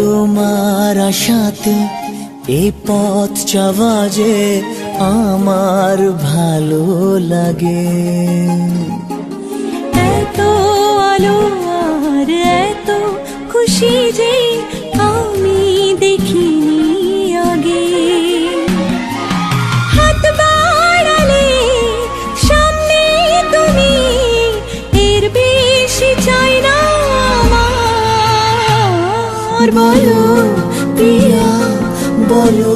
তোমার আশাতে এই পথ চাওয়া যে আমার ভালো লাগে। এত আলো আর এত খুশি যে আমি দেখিনি আগে। হাত বাড়ালে সামনে তুমি, এর বেশি চাই না আমার। বলো প্রিয়া বলো